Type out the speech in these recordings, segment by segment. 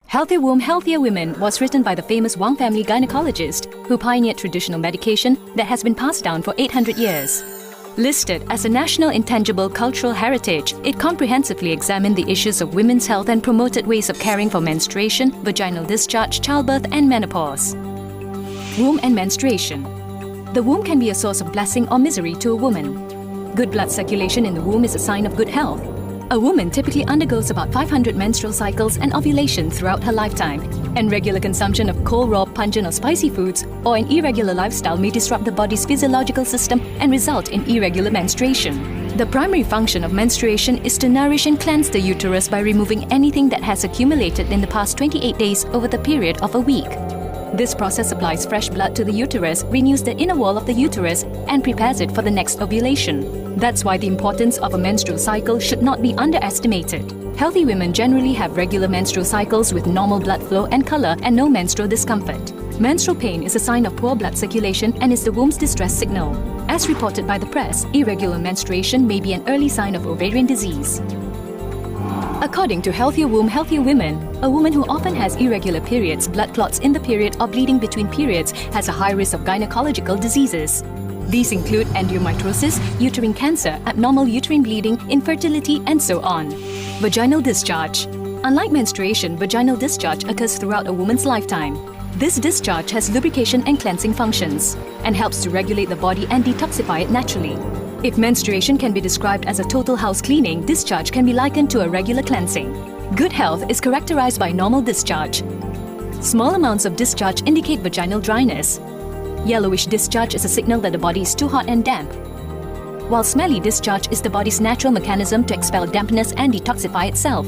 Healthy Womb, Healthier Women was written by the famous Wang family gynecologist who pioneered traditional medication that has been passed down for 800 years. Listed as a national intangible cultural heritage, it comprehensively examined the issues of women's health and promoted ways of caring for menstruation, vaginal discharge, childbirth and menopause. Womb and menstruation. The womb can be a source of blessing or misery to a woman. Good blood circulation in the womb is a sign of good health. A woman typically undergoes about 500 menstrual cycles and ovulation throughout her lifetime, and regular consumption of cold, raw, pungent or spicy foods or an irregular lifestyle may disrupt the body's physiological system and result in irregular menstruation. The primary function of menstruation is to nourish and cleanse the uterus by removing anything that has accumulated in the past 28 days over the period of a week. This process supplies fresh blood to the uterus, renews the inner wall of the uterus, and prepares it for the next ovulation. That's why the importance of a menstrual cycle should not be underestimated. Healthy women generally have regular menstrual cycles with normal blood flow and color and no menstrual discomfort. Menstrual pain is a sign of poor blood circulation and is the womb's distress signal. As reported by the press, irregular menstruation may be an early sign of ovarian disease. According to Healthier Womb, Healthier Women, a woman who often has irregular periods, blood clots in the period or bleeding between periods has a high risk of gynecological diseases. These include endometriosis, uterine cancer, abnormal uterine bleeding, infertility, and so on. Vaginal discharge. Unlike menstruation, vaginal discharge occurs throughout a woman's lifetime. This discharge has lubrication and cleansing functions and helps to regulate the body and detoxify it naturally. If menstruation can be described as a total house cleaning, discharge can be likened to a regular cleansing. Good health is characterized by normal discharge. Small amounts of discharge indicate vaginal dryness. Yellowish discharge is a signal that the body is too hot and damp, while smelly discharge is the body's natural mechanism to expel dampness and detoxify itself.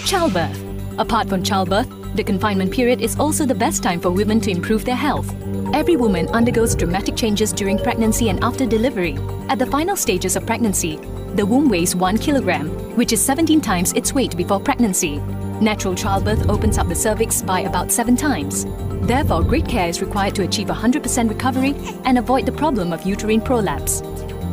Childbirth. Apart from childbirth, the confinement period is also the best time for women to improve their health. Every woman undergoes dramatic changes during pregnancy and after delivery. At the final stages of pregnancy, the womb weighs 1 kilogram, which is 17 times its weight before pregnancy. Natural childbirth opens up the cervix by about 7 times. Therefore, great care is required to achieve 100% recovery and avoid the problem of uterine prolapse.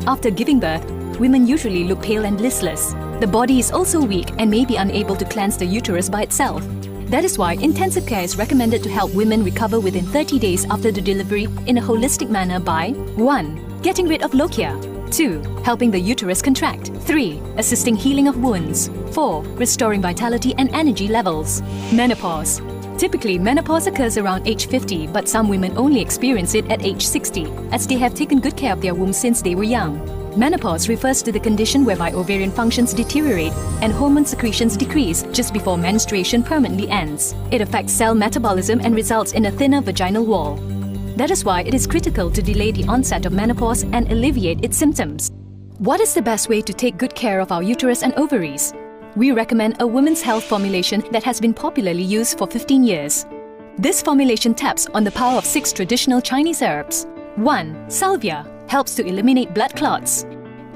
After giving birth, women usually look pale and listless. The body is also weak and may be unable to cleanse the uterus by itself. That is why intensive care is recommended to help women recover within 30 days after the delivery in a holistic manner by 1. Getting rid of lochia. 2. Helping the uterus contract. 3. Assisting healing of wounds. 4. Restoring vitality and energy levels. Menopause. Typically, menopause occurs around age 50, but some women only experience it at age 60, as they have taken good care of their womb since they were young. Menopause refers to the condition whereby ovarian functions deteriorate and hormone secretions decrease just before menstruation permanently ends. It affects cell metabolism and results in a thinner vaginal wall. That is why it is critical to delay the onset of menopause and alleviate its symptoms. What is the best way to take good care of our uterus and ovaries? We recommend a women's health formulation that has been popularly used for 15 years. This formulation taps on the power of 6 traditional Chinese herbs. 1. Saviour helps to eliminate blood clots.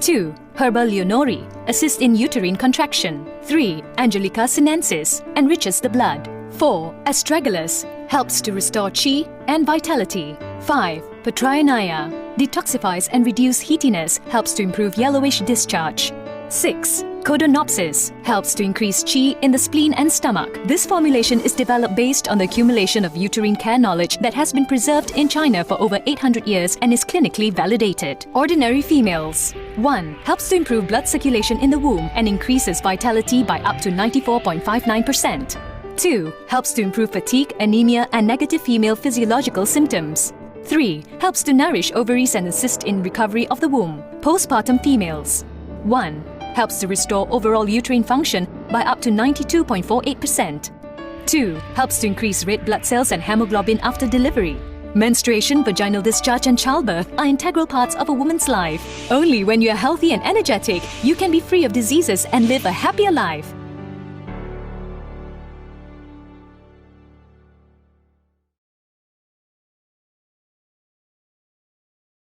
2. Herbal leonori assists in uterine contraction. 3. Angelica sinensis enriches the blood. 4. Astragalus helps to restore qi and vitality. 5. Petrionaya detoxifies and reduces heatiness, helps to improve yellowish discharge. 6. Codonopsis helps to increase qi in the spleen and stomach. This formulation is developed based on the accumulation of uterine care knowledge that has been preserved in China for over 800 years and is clinically validated. Ordinary females. 1. Helps to improve blood circulation in the womb and increases vitality by up to 94.59%. 2. Helps to improve fatigue, anemia, and negative female physiological symptoms. 3. Helps to nourish ovaries and assist in recovery of the womb. Postpartum females. 1. Helps to restore overall uterine function by up to 92.48%. 2. Helps to increase red blood cells and hemoglobin after delivery. Menstruation, vaginal discharge and childbirth are integral parts of a woman's life. Only when you are healthy and energetic, you can be free of diseases and live a happier life.